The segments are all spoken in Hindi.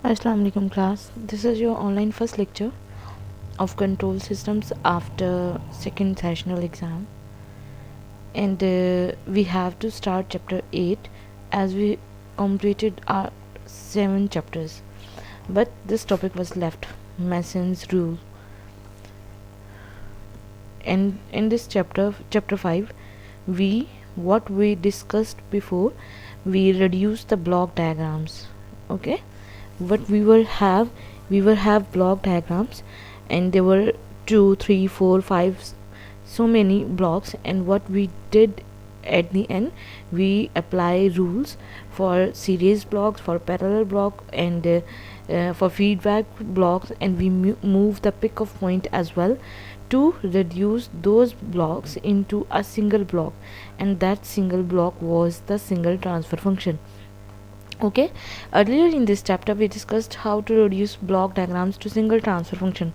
Assalamu alaikum class. This is your online first lecture of control systems after second sessional exam, and we have to start chapter 8 as we completed our 7 chapters, but this topic was left, Mason's rule. And in this chapter 5, what we discussed before, we reduce the block diagrams. Okay, what we will have block diagrams, and there were 2, 3, 4, 5, so many blocks. And what we did at the end, we apply rules for series blocks, for parallel block, and for feedback blocks, and we move the pick of point as well to reduce those blocks into a single block, and that single block was the single transfer function. Okay, earlier in this chapter we discussed how to reduce block diagrams to single transfer function.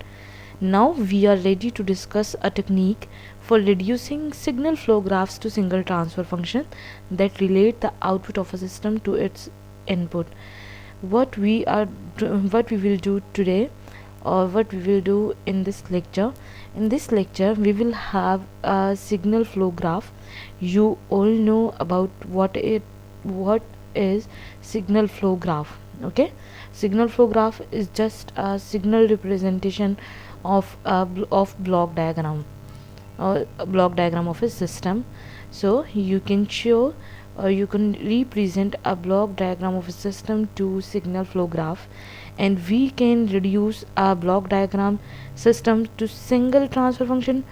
Now we are ready to discuss a technique for reducing signal flow graphs to single transfer function that relate the output of a system to its input. What we will do today, or what we will do in this lecture, we will have a signal flow graph. You all know about what is signal flow graph. Okay, signal flow graph is just a signal representation of block diagram, or a block diagram of a system. So you can show, or you can represent a block diagram of a system to signal flow graph, and we can reduce a block diagram system to single transfer function.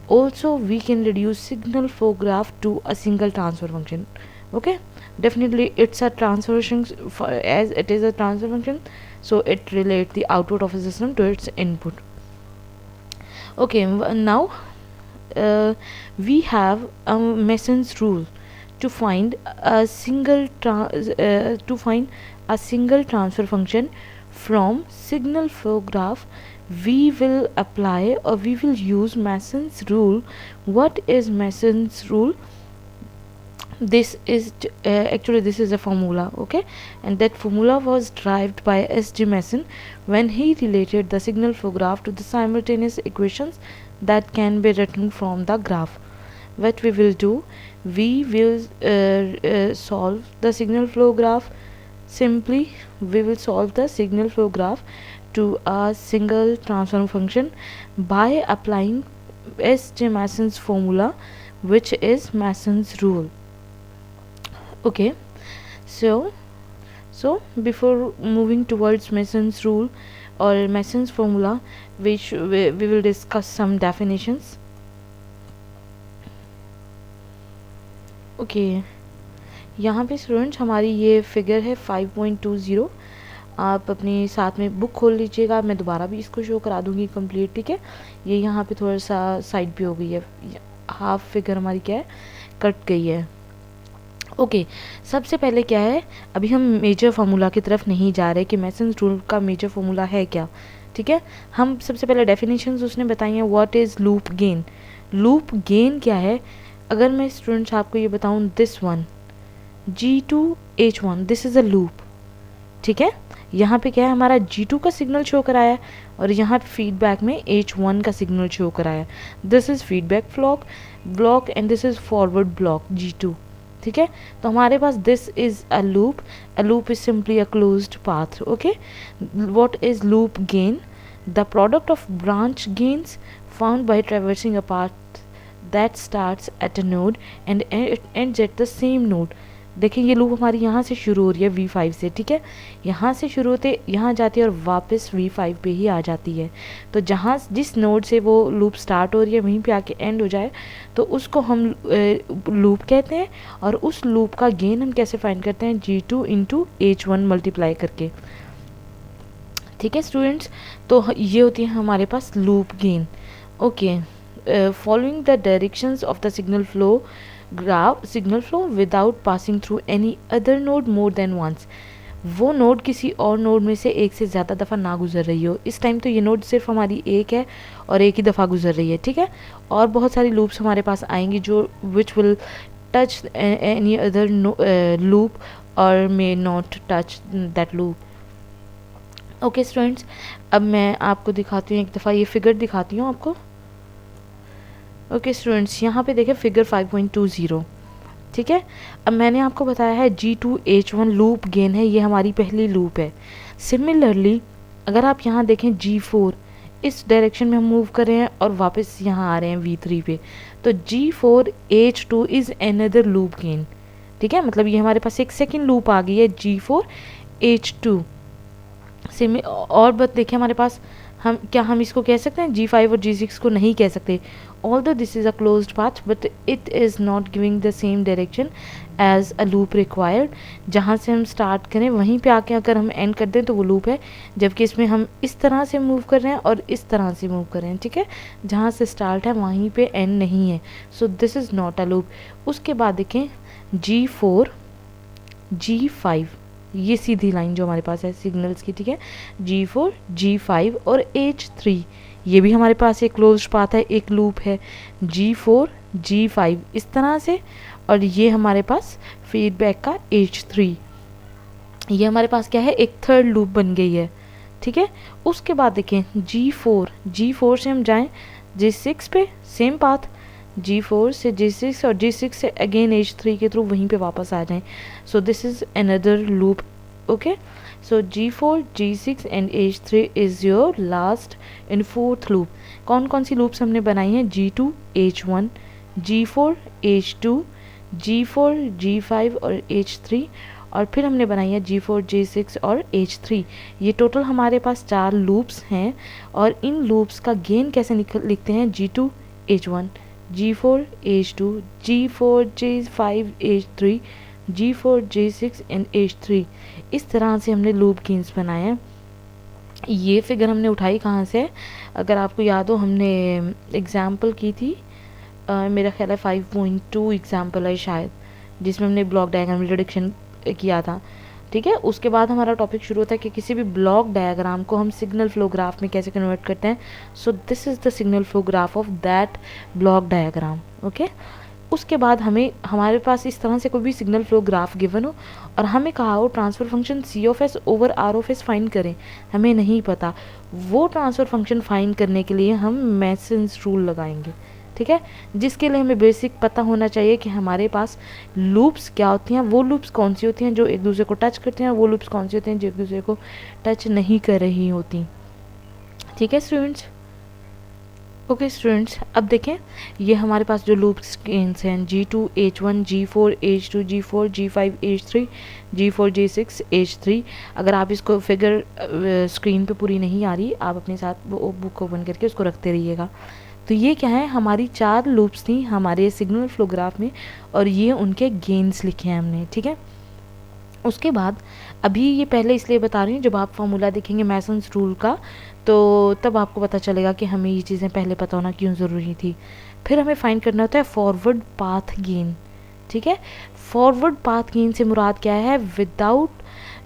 Also we can reduce signal flow graph to a single transfer function. Okay, definitely it's a transfer function, as it is a transfer function, so it relates the output of a system to its input. Okay, now we have Mason's rule to find a single transfer function from signal flow graph. We will apply, or we will use Mason's rule. What is Mason's rule? This is actually this is a formula. Okay, and that formula was derived by S.G. Mason when he related the signal flow graph to the simultaneous equations that can be written from the graph. What we will do, we will solve the signal flow graph. Simply we will solve the signal flow graph to a single transform function by applying S.J. Mason's formula, which is Mason's rule. Okay, so before moving towards Mason's rule or Mason's formula, we will discuss some definitions. Okay, यहाँ पे स्टूडेंट्स हमारी ये फिगर है 5.20. आप अपने साथ में बुक खोल लीजिएगा, मैं दोबारा भी इसको शो करा दूँगी कंप्लीट. ठीक है, ये यहाँ पे थोड़ा सा साइड पे हो गई है, हाफ फिगर हमारी क्या है, कट गई है. ओके, सबसे पहले क्या है, अभी हम मेजर फार्मूला की तरफ नहीं जा रहे कि मैसन्स रूल का मेजर फार्मूला है क्या. ठीक है, हम सबसे पहले डेफिनेशंस उसने बताई हैं. What is loop gain? Loop gain क्या है? अगर मैं स्टूडेंट्स आपको ये बताऊं, this one G2H1, this is a loop. ठीक है, यहाँ पे क्या है, हमारा G2 का सिग्नल शो कराया है, और यहाँ पे फीडबैक में H1 का सिग्नल शो कराया है. This is feedback block and this is forward block G2. ठीक है, तो हमारे पास this is a loop is simply a closed path. Okay, what is loop gain? The product of branch gains found by traversing a path that starts at a node and ends at the same node. देखिए, ये लूप हमारी यहाँ से शुरू हो रही है V5 से. ठीक है, यहाँ से शुरू होते यहाँ जाती है और वापस V5 पे ही आ जाती है. तो जहाँ जिस नोड से वो लूप स्टार्ट हो रही है वहीं पे आके एंड हो जाए तो उसको हम लूप कहते हैं. और उस लूप का गेन हम कैसे फाइंड करते हैं? G2 इंटू H1 मल्टीप्लाई करके. ठीक है स्टूडेंट्स, तो ये होती है हमारे पास loop gain. Okay, following the directions of the signal flow without passing through any other node more than once. वो नोड किसी और नोड में से एक से ज़्यादा दफ़ा ना गुजर रही हो. इस टाइम तो ये नोड सिर्फ हमारी एक है और एक ही दफ़ा गुजर रही है. ठीक है, और बहुत सारी लूप्स हमारे पास आएंगी जो which will touch any other loop और may not touch that loop. Okay students, अब मैं आपको दिखाती हूँ एक दफ़ा, ये फिगर दिखाती हूँ आपको। ओके स्टूडेंट्स, यहाँ पे देखें फिगर 5.20, ठीक है। अब मैंने आपको बताया है G2H1 लूप गेन है, ये हमारी पहली लूप है। सिमिलरली अगर आप यहाँ देखें G4, इस डायरेक्शन में हम मूव कर रहे हैं और वापस यहाँ आ रहे हैं V3 पे, तो G4H2 is another loop gain, ठीक है। मतलब ये हमारे पास एक सेकेंड लूप आ गई है G4H2 से। और बात देखिए हमारे पास, हम इसको कह सकते हैं G5 और G6 को नहीं कह सकते। Although this is a closed path but it is not giving the same direction as a loop required. जहाँ से हम स्टार्ट करें वहीं पे आके अगर हम एंड कर दें तो वो लूप है, जबकि इसमें हम इस तरह से मूव कर रहे हैं और इस तरह से मूव कर रहे हैं, ठीक है। जहाँ से स्टार्ट है वहीं पे एंड नहीं है, so this is not a loop. उसके बाद देखें G4 G5, ये सीधी लाइन जो हमारे पास है सिग्नल्स की, ठीक है। G4 G5 और H3, ये भी हमारे पास एक क्लोज्ड पाथ है, एक लूप है G4 G5 इस तरह से, और ये हमारे पास फीडबैक का H3, ये हमारे पास क्या है, एक थर्ड लूप बन गई है, ठीक है। उसके बाद देखें G4 से हम जाएं G6 पे, सेम पाथ G4 से G6 और G6 से अगेन H3 के थ्रू वहीं पे वापस आ जाएं। So this is another loop, okay. So G4 G6 and H3 is your last and fourth loop. कौन कौन सी लूप्स हमने बनाई हैं, G2 H1, G4 H2, G4 G5 और H3, और फिर हमने बनाई है G4 G6 और H3। ये टोटल हमारे पास 4 लूप्स हैं, और इन लूप्स का गेन कैसे लिखते हैं, G2 H1, G4 H2, G4 G5 H3, G4 G6 and H3। इस तरह से हमने लूप गेन्स बनाए हैं। ये फिगर हमने उठाई कहाँ से, अगर आपको याद हो हमने एग्जाम्पल की थी, मेरा ख्याल है 5.2 एग्जाम्पल है शायद, जिसमें हमने ब्लॉक डायग्राम रिडक्शन किया था, ठीक है। उसके बाद हमारा टॉपिक शुरू होता है कि किसी भी ब्लॉक डायग्राम को हम सिग्नल फ्लो ग्राफ में कैसे कन्वर्ट करते हैं। So this is the signal flow graph of that block diagram, okay. उसके बाद हमारे पास इस तरह से कोई भी सिग्नल फ्लो ग्राफ गिवन हो और हमें कहा हो transfer function C(s) over R(s) find करें, हमें नहीं पता, वो ट्रांसफ़र फंक्शन फाइंड करने के लिए हम मेसन्स रूल लगाएंगे, ठीक है। जिसके लिए हमें बेसिक पता होना चाहिए कि हमारे पास लूप्स क्या होती हैं, वो लूप्स कौन सी होती हैं जो एक दूसरे को टच करते हैं, वो लूप्स कौन सी होती हैं जो एक दूसरे को टच नहीं कर रही होती, ठीक है स्टूडेंट्स। ओके स्टूडेंट्स, अब देखें ये हमारे पास जो लूप्स गेन्स हैं G2 H1, G4 H2, G4 G5 H3, G4 G6 H3। अगर आप इसको फिगर स्क्रीन पे पूरी नहीं आ रही, आप अपने साथ वो बुक ओपन करके उसको रखते रहिएगा। तो ये क्या है, हमारी 4 लूप्स थी हमारे सिग्नल फ्लो ग्राफ में, और ये उनके गेन्स लिखे हैं हमने, ठीक है। उसके बाद अभी ये पहले इसलिए बता रही हूँ, जब आप फॉर्मूला देखेंगे मेसन्स रूल का तो तब आपको पता चलेगा कि हमें ये चीज़ें पहले पता होना क्यों ज़रूरी थी। फिर हमें फाइंड करना होता है फॉरवर्ड पाथ गेन, ठीक है। फॉरवर्ड पाथ गेन से मुराद क्या है, विदाउट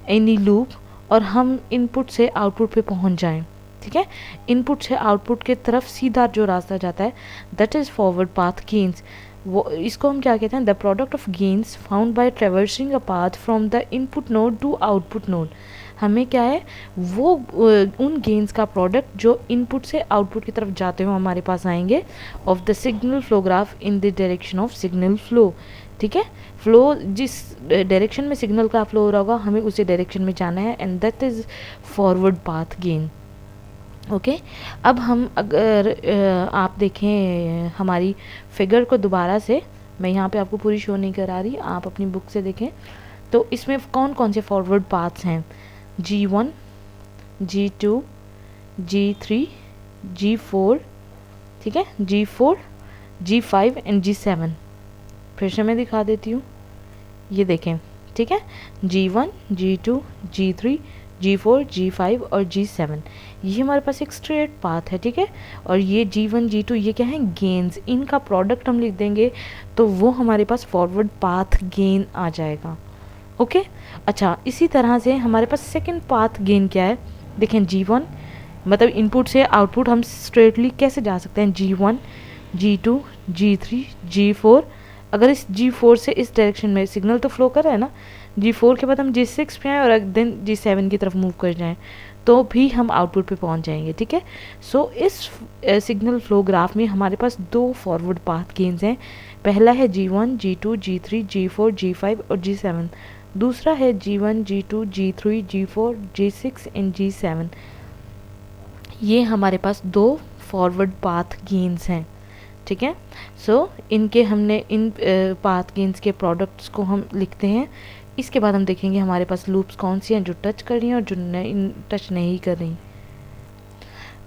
एनी लूप और हम इनपुट से आउटपुट पे पहुंच जाएं, ठीक है। इनपुट से आउटपुट के तरफ सीधा जो रास्ता जाता है that is forward path gains. वो इसको हम क्या कहते हैं, the product of gains found by traversing a path from the input node to output node. हमें क्या है, वो उन गेन्स का प्रोडक्ट जो इनपुट से आउटपुट की तरफ जाते हुए हमारे पास आएंगे of the signal flow graph in the direction of signal flow, ठीक है। फ्लो जिस डायरेक्शन में सिग्नल का फ्लो हो रहा होगा हमें उसी डायरेक्शन में जाना है, and that is forward path gain, okay. अब हम अगर आप देखें हमारी फिगर को दोबारा से, मैं यहाँ पे आपको पूरी शो नहीं करा रही, आप अपनी बुक से देखें, तो इसमें कौन कौन से फॉरवर्ड पाथ्स हैं, G1 G2 G3 G4, ठीक है, G4 G5 एंड G7। फिर से मैं दिखा देती हूँ, ये देखें, ठीक है, G1 G2 G3 G4 G5 और G7, ये हमारे पास एक स्ट्रेट पाथ है, ठीक है। और ये G1 G2 ये क्या है, गेन्स, इनका प्रोडक्ट हम लिख देंगे तो वो हमारे पास फॉरवर्ड पाथ गेन आ जाएगा, ओके। अच्छा, इसी तरह से हमारे पास सेकंड पाथ गेन क्या है, देखें G1, मतलब इनपुट से आउटपुट हम स्ट्रेटली कैसे जा सकते हैं, G1 G2 G3 G4 अगर इस G4 से इस डायरेक्शन में सिग्नल तो फ्लो कर रहा है ना, G4 के बाद हम G6 पे आए और देन G7 की तरफ मूव कर जाएं तो भी हम आउटपुट पे पहुंच जाएंगे, ठीक है। सो इस सिग्नल फ्लो ग्राफ में हमारे पास दो फॉरवर्ड पाथ गेन्स हैं। पहला है G1, G2, G3, G4, G5 और G7। दूसरा है G1, G2, G3, G4, G6 and G7। ये हमारे पास दो फॉरवर्ड पाथ गेन्स हैं, ठीक है। सो इनके हमने इन पाथ गेन्स के प्रोडक्ट्स को हम लिखते हैं। इसके बाद हम देखेंगे हमारे पास लूप्स कौन सी हैं जो टच कर रही हैं और जो टच नहीं कर रही।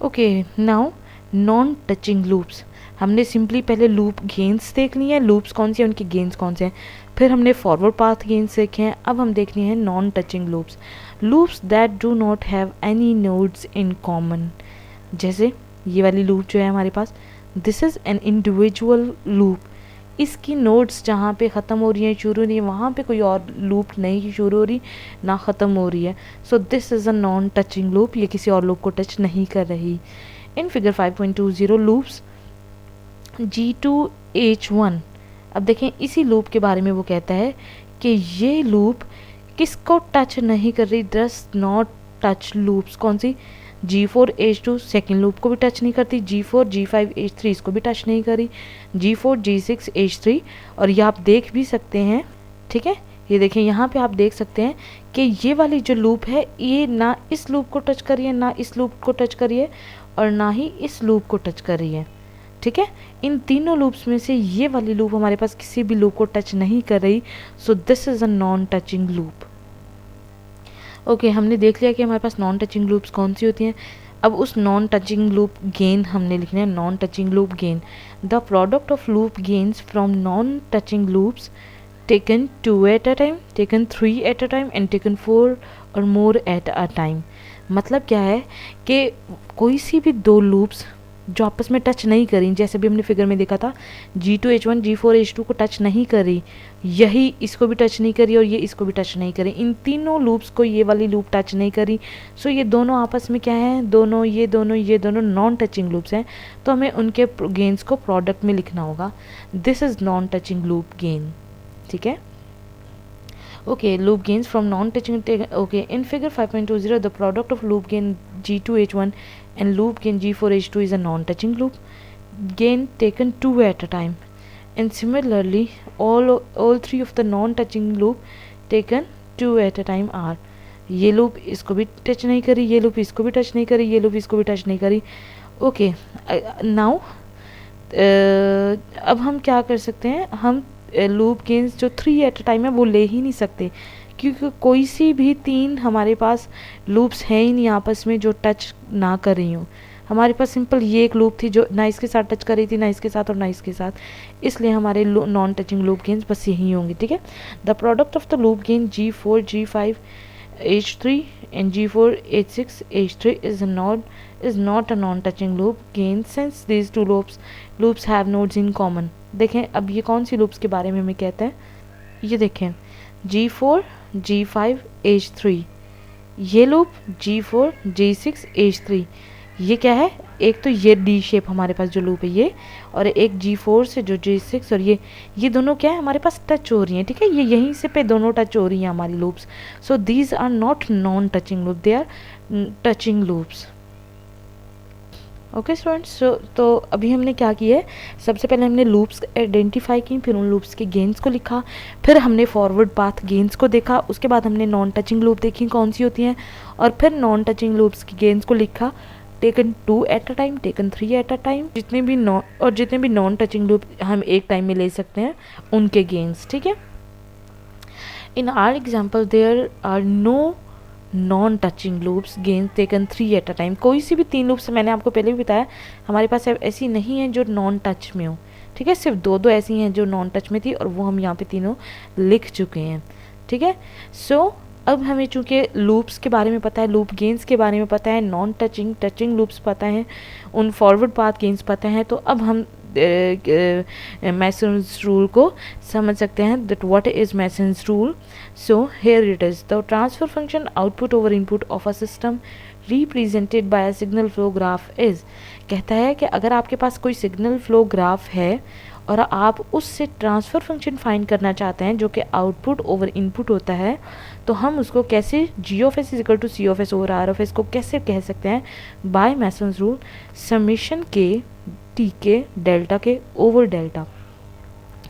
Okay, now non touching loops. हमने सिंपली पहले लूप गेन्स देख लिए हैं, लूप्स कौन सी हैं, उनके गेन्स कौन से हैं। फिर हमने फॉरवर्ड पाथ गेन्स देखे हैं। अब हम देखनी है non touching loops, loops that do not have any nodes in common. जैसे ये वाली लूप जो है हमारे पास, this is an individual loop. इसकी नोड्स जहाँ पे ख़त्म हो रही हैं, शुरू हो रही है, वहाँ पे कोई और लूप नहीं शुरू हो रही ना ख़त्म हो रही है। So this is a non touching loop, ये किसी और लूप को टच नहीं कर रही। In figure 5.20 loops G2H1। अब देखें इसी लूप के बारे में वो कहता है कि ये लूप किसको टच नहीं कर रही, डस नॉट टच लूप्स। कौन सी? G4H2 सेकेंड लूप को भी टच नहीं करती, G4 G5H3 इसको भी टच नहीं करी, G4 G6H3। और ये आप देख भी सकते हैं, ठीक है, ये देखें यहाँ पे आप देख सकते हैं कि ये वाली जो लूप है ये ना इस लूप को टच करी है, ना इस लूप को टच करी है और ना ही इस लूप को टच कर रही है, ठीक है। इन तीनों लूप्स में से ये वाली लूप हमारे पास किसी भी लूप को टच नहीं कर रही। So this is a non touching loop. Okay, हमने देख लिया कि हमारे पास नॉन टचिंग लूप्स कौन सी होती हैं। अब उस नॉन टचिंग लूप गेन हमने लिखना है, non touching loop gain, the product of loop gains from non touching loops taken 2 at a time, taken 3 at a time and taken 4 or more at a time। मतलब क्या है कि कोई सी भी दो लूप्स जो आपस में टच नहीं करी, जैसे भी हमने फिगर में देखा था G2H1 G4H2 को टच नहीं करी, यही इसको भी टच नहीं करी और ये इसको भी टच नहीं करी, इन तीनों लूप्स को ये वाली लूप टच नहीं करी। सो ये दोनों आपस में क्या है, ये दोनों नॉन टचिंग लूप्स हैं। तो हमें उनके गेन्स को प्रोडक्ट में लिखना होगा। This is non touching loop gain, ठीक है। Okay, loop gains from non touching. Okay, in figure 5.20 the product of loop gain G2H1 and loop gain G4H2 is a non-touching loop gain taken 2 at a time, and similarly all three of the non-touching loop taken 2 at a time are। ये लूप इसको भी टच नहीं करी, ये लूप इसको भी टच नहीं करी, ये लूप इसको भी टच नहीं करी। ओके, नाउ अब हम क्या कर सकते हैं, हम लूप गेन्स जो 3 एट अ टाइम है वो ले ही नहीं सकते, क्योंकि कोई सी भी तीन हमारे पास लूप्स हैं ही नहीं आपस में जो टच ना कर रही हूँ। हमारे पास सिंपल ये एक लूप थी जो ना इसके साथ टच कर रही थी, ना इसके साथ और ना इसके साथ, इसलिए हमारे नॉन टचिंग लूप गेन्स बस यही होंगे, ठीक है। The product of the loop gain G4 G5H3 and G4 H6H3 is not a non-touching loop gain since these two loops have nodes in common। देखें अब ये कौन सी लूप्स के बारे में हमें कहते हैं, ये देखें G4 G5H3, ये लूप G4 G6H3, ये क्या है, एक तो ये डी शेप हमारे पास जो लूप है ये, और एक G4 से जो G6, और ये दोनों क्या है हमारे पास टच हो रही हैं, ठीक है, ये यहीं से पे दोनों टच हो रही हैं हमारी loops. So these are not non touching loop, they are touching loops. Okay students, तो अभी हमने क्या किया है, सबसे पहले हमने लूप्स आइडेंटिफाई की, फिर उन लूप्स के गेन्स को लिखा, फिर हमने फॉरवर्ड पाथ गेन्स को देखा, उसके बाद हमने नॉन टचिंग लूप देखी कौन सी होती हैं, और फिर नॉन टचिंग लूप्स के गेन्स को लिखा, taken 2 at a time, taken 3 at a time, जितने भी नॉन टचिंग लूप हम एक टाइम में ले सकते हैं उनके गेन्स, ठीक है। In our example there are no non touching loops gain taken 3 at a time. कोई सी भी तीन लूप्स, मैंने आपको पहले भी बताया हमारे पास ऐसी नहीं है जो नॉन टच में हो, ठीक है, सिर्फ दो ऐसी हैं जो नॉन टच में थी और वो हम यहाँ पे तीनों लिख चुके हैं, ठीक है। सो अब हमें चूँकि लूप्स के बारे में पता है, लूप गेन्स के बारे में पता है, नॉन टचिंग लूप्स पता है, उन फॉरवर्ड पाथ गेन्स पता है, तो अब हम Mason's rule को समझ सकते हैं, that what is Mason's rule। So here it is, the transfer function output over input of a system represented by a signal flow graph is, कहता है कि अगर आपके पास कोई सिग्नल फ्लो ग्राफ है और आप उससे ट्रांसफ़र फंक्शन फाइंड करना चाहते हैं जो कि आउटपुट ओवर इनपुट होता है, तो हम उसको कैसे G of S is equal to C of S over R of S को कैसे कह सकते हैं, बाय मैसन्स रूल, समेशन के टी के डेल्टा के ओवर डेल्टा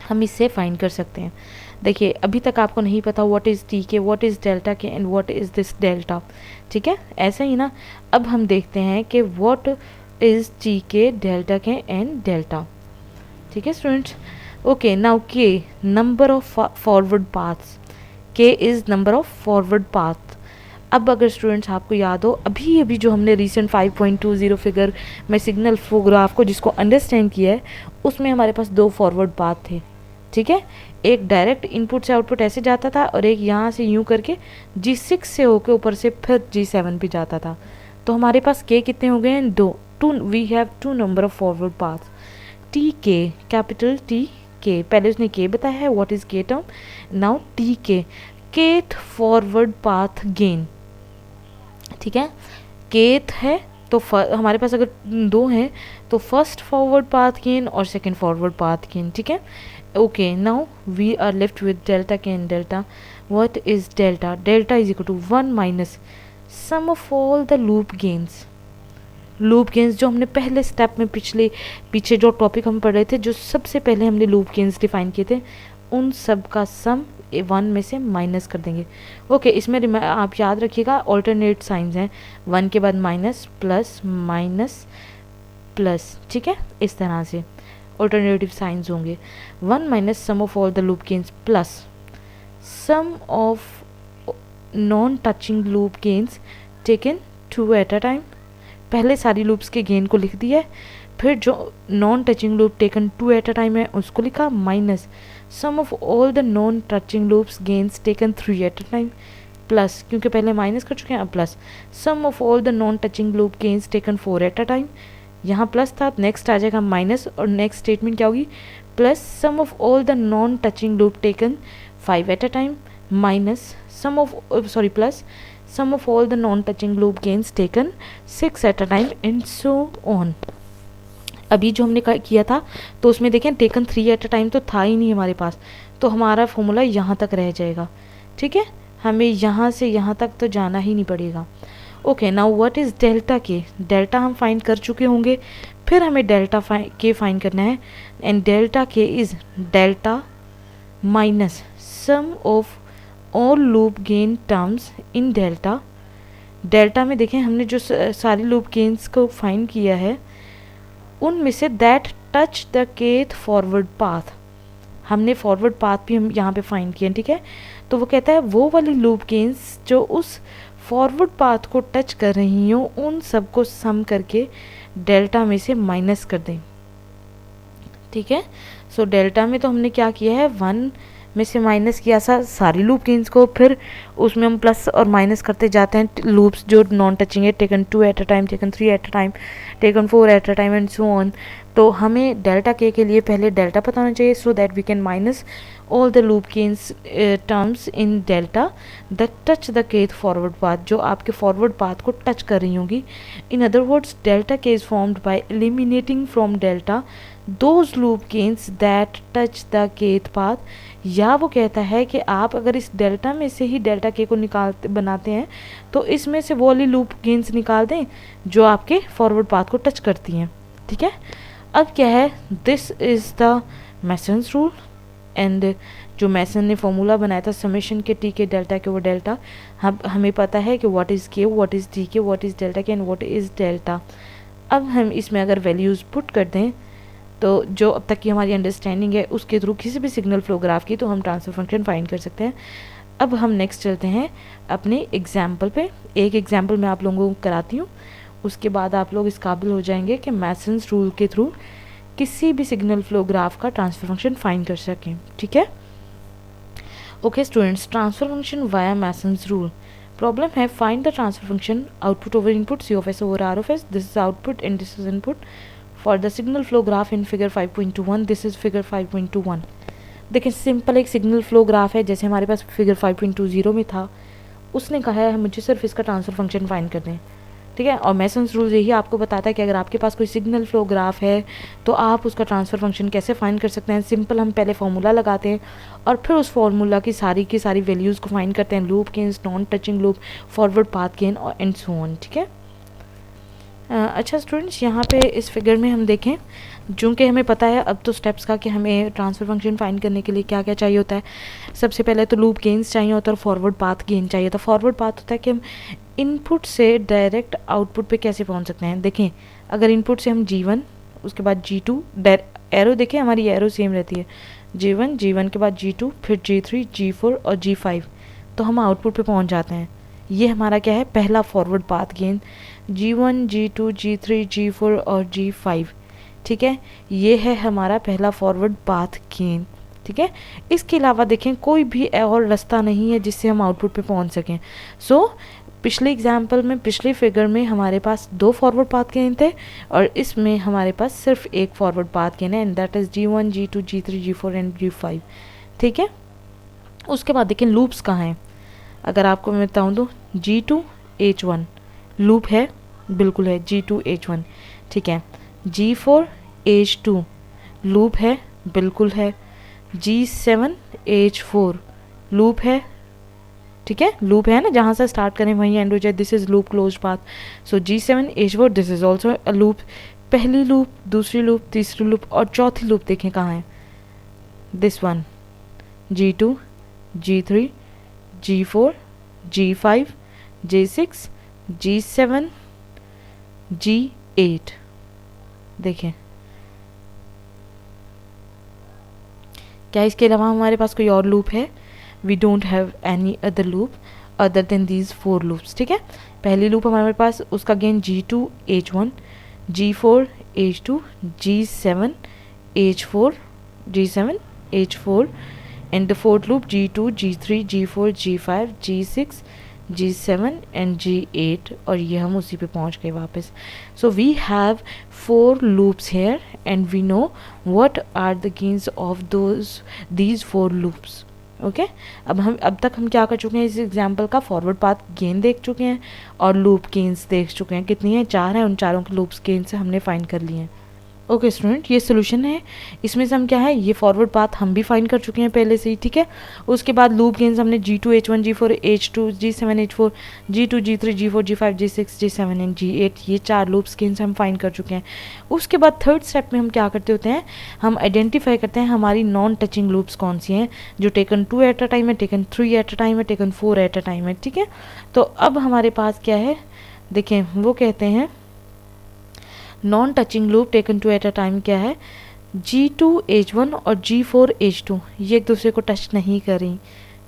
हम इससे फाइंड कर सकते हैं। देखिए अभी तक आपको नहीं पता व्हाट इज़ टी के, what is delta K and what is this delta, ठीक है, ऐसा ही ना। अब हम देखते हैं कि व्हाट इज़ टी के, डेल्टा के एंड डेल्टा, ठीक है स्टूडेंट्स। ओके, नाउ के नंबर ऑफ फॉरवर्ड पाथ्स, के is number of forward path. अब अगर स्टूडेंट्स आपको याद हो अभी अभी जो हमने रिसेंट 5.20 फिगर में सिग्नल फ्लो ग्राफ को जिसको अंडरस्टैंड किया है, उसमें हमारे पास 2 फॉरवर्ड पाथ थे, ठीक है। एक डायरेक्ट इनपुट से आउटपुट ऐसे जाता था और एक यहाँ से यूँ करके G6 से होके ऊपर से फिर G7 पे जाता था। तो हमारे पास के कितने हो गए हैं, 2। We have 2 number of forward path. T K, capital T K, पहले उसने के बताया है, what is K term, now T K, kth forward path gain, ठीक है। केथ है तो हमारे पास अगर 2 हैं तो फर्स्ट फॉरवर्ड पाथ गेन और सेकंड फॉरवर्ड पाथ गेन, ठीक है। Okay, now we are left with delta K and delta. What is delta, delta is equal to 1 minus sum of all the loop gains. Loop gains जो हमने पहले स्टेप में पीछे जो टॉपिक हम पढ़ रहे थे, जो सबसे पहले हमने लूप गेन्स डिफाइन किए थे, उन सब का सम 1 में से माइनस कर देंगे। ओके, इसमें आप याद रखिएगा ऑल्टरनेट साइंस हैं, 1 के बाद माइनस प्लस माइनस प्लस, ठीक है, इस तरह से ऑल्टरनेटिव साइंस होंगे। 1 minus sum of all the loop gains plus sum of non touching loop gains taken 2 at a time. पहले सारी लूप्स के गेन को लिख दिया है, फिर जो non touching loop taken 2 at a time है उसको लिखा, minus sum of all the non touching loops gains taken 3 at a time, plus क्योंकि पहले माइनस कर चुके हैं अब plus sum of all the non touching loop gains taken 4 at a time. यहाँ प्लस था, नेक्स्ट आ जाएगा माइनस और नेक्स्ट स्टेटमेंट क्या होगी, plus sum of all the non touching loop taken 5 eight a time minus sum of plus sum of all the non-touching loop gains taken 6 at a time and so on। अभी जो हमने किया था तो उसमें देखें टेकन 3 एट अ टाइम तो था ही नहीं हमारे पास, तो हमारा फॉर्मूला यहाँ तक रह जाएगा, ठीक है, हमें यहाँ से यहाँ तक तो जाना ही नहीं पड़ेगा। Okay, now what is delta के, डेल्टा हम फाइंड कर चुके होंगे, फिर हमें डेल्टा के फाइंड करना है, एंड डेल्टा के is delta minus sum of all loop gain terms in delta. Delta में देखें हमने जो सारी लूप गेन्स को फाइंड किया है उनमें say that touch the kth forward path, हमने फॉरवर्ड पाथ भी हम यहाँ पे फाइंड किया, ठीक है। तो वो कहता है वो वाली लूप गेन्स जो उस फॉरवर्ड पाथ को टच कर रही हो उन सबको सम करके डेल्टा में से माइनस कर दें, ठीक है। सो डेल्टा में तो हमने क्या किया है, 1 में से माइनस किया सारी लूप गेन्स को, फिर उसमें हम प्लस और माइनस करते जाते हैं लूप्स जो नॉन टचिंग है, taken 2 at a time, taken 3 at a time, taken 4 at a time and so on. तो हमें डेल्टा के लिए पहले डेल्टा पता होना चाहिए so that we can minus all the loop gains terms in delta that touch the kth forward path, जो आपके फॉरवर्ड पाथ को टच कर रही होंगी। In other words delta k is formed by eliminating from delta those loop gains that touch the kth path, या वो कहता है कि आप अगर इस डेल्टा में से ही डेल्टा के को बनाते हैं तो इसमें से वो वाली लूप गेन्स निकाल दें जो आपके फॉरवर्ड पाथ को टच करती हैं, ठीक है। अब क्या है, this is the masons rule, and जो मैसन ने फॉर्मूला बनाया था समेशन के टी के डेल्टा के वो डेल्टा, हमें पता है कि व्हाट इज़ के, व्हाट इज़ टी के, what is delta K and what is delta. अब हम इसमें अगर वैल्यूज़ पुट कर दें तो जो अब तक की हमारी अंडरस्टैंडिंग है उसके थ्रू किसी भी सिग्नल फ्लो ग्राफ की, तो हम ट्रांसफर फंक्शन फाइंड कर सकते हैं। अब हम नेक्स्ट चलते हैं अपने एग्जाम्पल पे। एक एग्जाम्पल मैं आप लोगों को कराती हूँ, उसके बाद आप लोग इस काबिल हो जाएंगे कि मैसन्स रूल के थ्रू किसी भी सिग्नल फ्लो ग्राफ का ट्रांसफर फंक्शन फाइंड कर सकें, ठीक है। Okay students, transfer function via Mason's rule. Problem है find the transfer function output over input C of S over R of S, this is output and this is input for the signal flow graph in figure 5.21, this is figure 5.21। देखिए सिंपल एक सिग्नल फ्लो ग्राफ है जैसे हमारे पास फिगर 5.20 में था, उसने कहा है मुझे सिर्फ इसका ट्रांसफर फंक्शन फाइंड कर दें, ठीक है। और मेसन्स रूल यही आपको बताता है कि अगर आपके पास कोई सिग्नल फ्लो ग्राफ है तो आप उसका ट्रांसफ़र फंक्शन कैसे फाइंड कर सकते हैं। सिंपल, हम पहले फार्मूला लगाते हैं और फिर उस फार्मूला की सारी वैल्यूज़ को फाइंड करते हैं, loop gains, non touching loop, forward path gain और एंड सो ऑन। ठीक है। अच्छा स्टूडेंट्स, यहाँ पे इस फिगर में हम देखें, जो कि हमें पता है अब तो स्टेप्स का कि हमें ट्रांसफ़र फंक्शन फाइंड करने के लिए क्या क्या चाहिए होता है। सबसे पहले तो लूप गेन्स चाहिए होता है और फॉरवर्ड पाथ गेन चाहिए होता है। फॉरवर्ड पाथ होता है कि हम इनपुट से डायरेक्ट आउटपुट पे कैसे पहुँच सकते हैं। देखें, अगर इनपुट से हम G1, उसके बाद G2, एरो देखें हमारी एरो सेम रहती है, G1 के बाद G2, फिर G3, G4 और G5, तो हम आउटपुट पे पहुँच जाते हैं। ये हमारा क्या है, पहला forward path gain, G1, G2, G3, G4 और G5। ठीक है, ये है हमारा पहला फॉरवर्ड पाथ गेन। ठीक है, इसके अलावा देखें कोई भी और रास्ता नहीं है जिससे हम आउटपुट पे पहुंच सकें। सो पिछले एग्जाम्पल में, पिछले फिगर में हमारे पास 2 फॉरवर्ड पाथ गेन थे और इसमें हमारे पास सिर्फ एक फॉरवर्ड पाथ गेन है, and that is G1, G2, G3, G4 and G5। ठीक है, उसके बाद देखें लूप्स कहाँ हैं। अगर आपको मैं बताऊँ तो G2 H1 लूप है, बिल्कुल है, G2 H1। ठीक है, G4 H2 लूप है, बिल्कुल है। G7 H4 लूप है। ठीक है, लूप है ना, जहाँ से स्टार्ट करें वहीं एंड हो जाए, this is loop close path. So G7 H4 this is also a loop. पहली लूप, दूसरी लूप, तीसरी लूप और चौथी लूप देखें कहाँ है, this one, G2, G3, G4, G5, G6, G7, G8। देखें, क्या इसके अलावा हमारे पास कोई और लूप है? We don't have any other loop other than these 4 loops. ठीक है, पहली लूप हमारे पास उसका gain G2 H1, G4 H2, G7 H4, G7 H4 and the fourth loop G2, G3, G4, G5, G6, G7 and G8, और ये हम उसी पे पहुंच गए वापस। So we have 4 loops here and we know what are the gains of these 4 loops. Okay, अब तक हम क्या कर चुके हैं, इस एग्जाम्पल का फॉरवर्ड पाथ गेन देख चुके हैं और लूप गेन्स देख चुके हैं। कितनी है, 4 है, उन चारों के लूप्स गेन से हमने फाइंड कर लिए हैं। ओके स्टूडेंट, ये सोल्यूशन है। इसमें से हम क्या है, ये फॉरवर्ड पाथ हम भी फाइंड कर चुके हैं पहले से ही। ठीक है, उसके बाद लूप गेन्स हमने G2 H1, G4 H2, G7 H4, G2 G3, G4 G5, G6, G7 and G8, ये 4 लूप्स गेन्स हम फाइंड कर चुके हैं। उसके बाद थर्ड स्टेप में हम क्या करते होते हैं, हम आइडेंटिफाई करते हैं हमारी नॉन टचिंग लूप्स कौन सी हैं, जो टेकन 2 एट अ टाइम है, टेकन 3 एट अ टाइम है, टेकन 4 एट अ टाइम है। ठीक है, तो अब हमारे पास क्या है, देखें, वो कहते हैं non touching loop taken 2 at a time क्या है, G2 H1 और G4 H2 ये एक दूसरे को टच नहीं करी।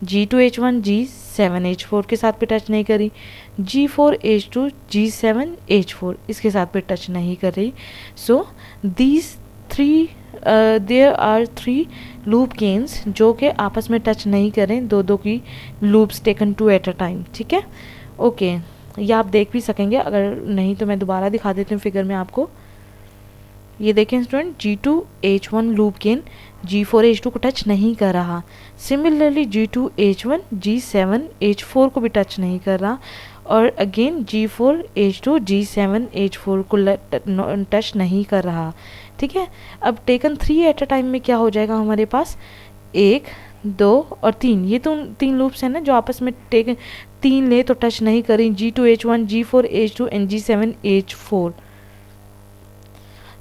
G2 H1 G7 H4 के साथ पे टच नहीं करी, G4 H2 G7 H4 इसके साथ पे टच नहीं कर रही। So these 3 there are 3 loop gains जो कि आपस में टच नहीं करें, दो की loops taken 2 at a time. ठीक है, ओके, ये आप देख भी सकेंगे, अगर नहीं तो मैं दोबारा दिखा देती हूँ फिगर में आपको। ये देखें student, G2 H1 loop gain G4 H2 को टच नहीं कर रहा। Similarly G2 H1 G7 H4 को भी टच नहीं कर रहा, और again G4 H2 G7 H4 को टच नहीं कर रहा। ठीक है, अब टेकन 3 एट अ टाइम में क्या हो जाएगा हमारे पास, 1, 2 और 3, ये तो 3 लूप्स हैं ना जो आपस में टेकन 3 ले तो टच नहीं करें, G2 H1 G4 H2 and G7 H4।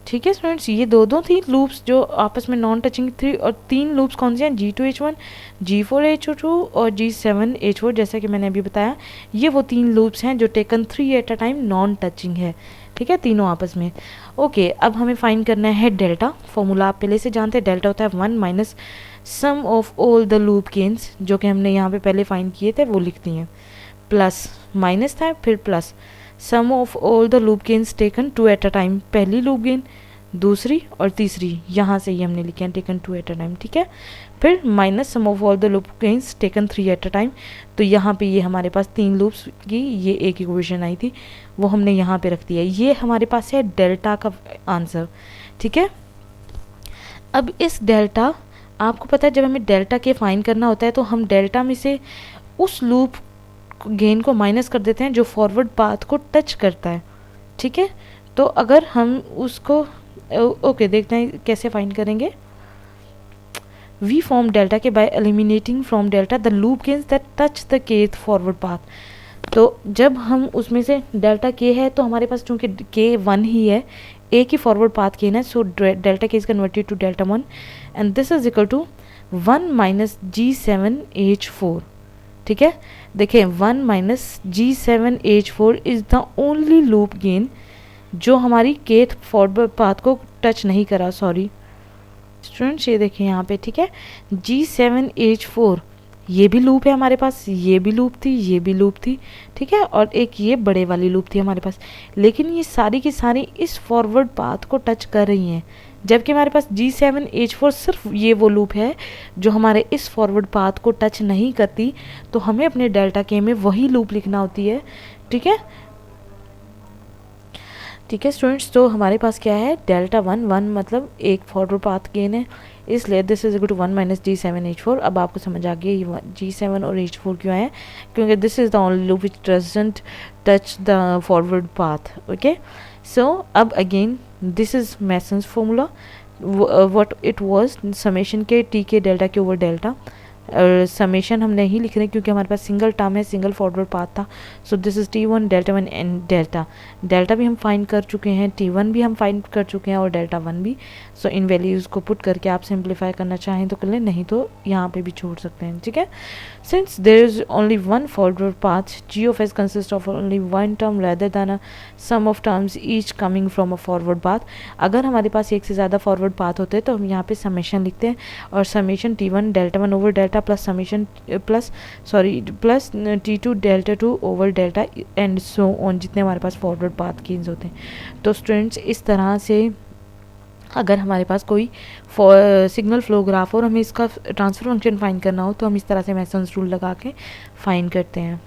ठीक है स्टूडेंट्स, ये दो थी लूप्स जो आपस में नॉन टचिंग थी, और 3 लूप्स कौन से हैं, G2 H1 G4 H2 और G7 H4, जैसा कि मैंने अभी बताया। ये वो 3 लूप्स हैं जो taken 3 at a time non touching है। ठीक है, तीनों आपस में। ओके, अब हमें फाइंड करना है डेल्टा। फॉर्मूला आप पहले से जानते हैं, डेल्टा होता है 1 minus sum of all the loop gains, जो कि हमने यहाँ पे पहले फाइंड किए थे वो लिख दिए, प्लस माइनस था, फिर plus sum of all the loop gains taken 2 at a time, पहली लूप गेन, दूसरी और तीसरी, यहाँ से ये हमने लिखे हैं टेकन 2 एट अ टाइम। ठीक है, फिर minus sum of all the loop gains taken 3 at a time, तो यहाँ पे ये हमारे पास 3 लूप्स की ये एक इक्वेशन आई थी, वो हमने यहाँ पे रख दिया। ये हमारे पास है डेल्टा का आंसर। ठीक है, अब इस डेल्टा, आपको पता है जब हमें डेल्टा के फाइंड करना होता है तो हम डेल्टा में से उस लूप गेन को माइनस कर देते हैं जो फॉरवर्ड पाथ को टच करता है, ठीक है। तो अगर हम उसको ओके देखते हैं कैसे फाइंड करेंगे। वी फॉर्म डेल्टा के bye eliminating from delta the loop gains that touch the kth forward path. तो जब हम उसमें से डेल्टा के है तो हमारे पास चूंकि के 1 ही है, ए की फॉरवर्ड पाथ गेन है, so delta k is converted to delta 1 and this is equal to 1 minus G7H4, ठीक है। देखिए 1 minus G7H4 is the only loop gain जो हमारी केथ फॉरवर्ड पाथ को टच नहीं करा। सॉरी स्टूडेंट्स, ये देखिए यहाँ पे, ठीक है। G7H4 ये भी लूप है हमारे पास, ये भी लूप थी, ये भी लूप थी, ठीक है, और एक ये बड़े वाली लूप थी हमारे पास, लेकिन ये सारी की सारी इस फॉरवर्ड पाथ को टच कर रही हैं, जबकि हमारे पास G7H4 सिर्फ ये वो लूप है जो हमारे इस फॉरवर्ड पाथ को टच नहीं करती। तो हमें अपने डेल्टा के में वही लूप लिखना होती है, ठीक है, ठीक है स्टूडेंट्स। तो हमारे पास क्या है, डेल्टा 1 मतलब एक फॉरवर्ड पाथ गेन है, इसलिए this is equal to 1 minus G7H4। अब आपको समझ आ गया ये G7 और H4 क्यों है, क्योंकि this is the only loop which doesn't touch the forward path. Okay, so अब again this is Mason's formula, what it was summation के टी के डेल्टा के ओवर डेल्टा, और समेशन हम नहीं लिख रहे क्योंकि हमारे पास सिंगल टर्म है, सिंगल फॉरवर्ड पाथ था। So this is T1 delta 1 and delta भी हम फाइंड कर चुके हैं, T1 भी हम फाइंड कर चुके हैं और डेल्टा 1 भी। सो इन वैल्यूज़ को पुट करके आप सिंप्लीफाई करना चाहें तो कर लें, नहीं तो यहाँ पे भी छोड़ सकते हैं, ठीक है। Since there is only one forward path, G of S consist of only one term rather than a sum of terms each coming from a forward path. अगर हमारे पास एक से ज़्यादा फॉरवर्ड पाथ होते हैं तो हम यहाँ पे समेशन लिखते हैं, और summation T1 delta 1 over delta plus summation plus T2 delta 2 over delta and so on, जितने हमारे पास फॉरवर्ड पाथ गेन्स होते हैं। तो स्टूडेंट्स इस तरह से अगर हमारे पास कोई सिग्नल फ्लो ग्राफ और हमें इसका ट्रांसफर फंक्शन फाइंड करना हो तो हम इस तरह से मैसन्स रूल लगा के फाइंड करते हैं।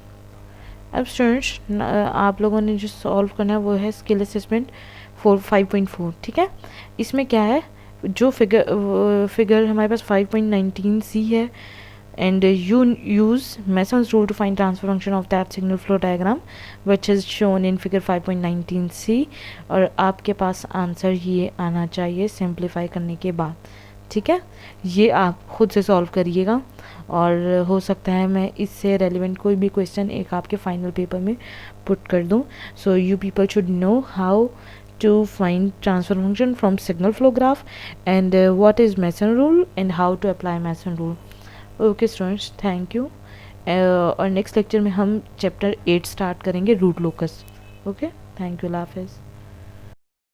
अब स्टूडेंट्स आप लोगों ने जो सॉल्व करना है वो है स्किल असेसमेंट 5.4, ठीक है। इसमें क्या है, जो फिगर हमारे पास 5.19C है, and you use Mason's rule to find transfer function of that signal flow diagram which is shown in figure 5.19C, और आपके पास आंसर ये आना चाहिए सिंप्लीफाई करने के बाद, ठीक है। ये आप खुद से सॉल्व करिएगा और हो सकता है मैं इससे रेलिवेंट कोई भी क्वेश्चन एक आपके फाइनल पेपर में पुट कर दूँ। So you people should know how to find transfer function from signal flow graph and what is Mason rule and how to apply Mason rule. Okay students, thank you. और नेक्स्ट लेक्चर में हम चैप्टर 8 स्टार्ट करेंगे, root locus. Okay, thank you, अल्लाह हाफिज़।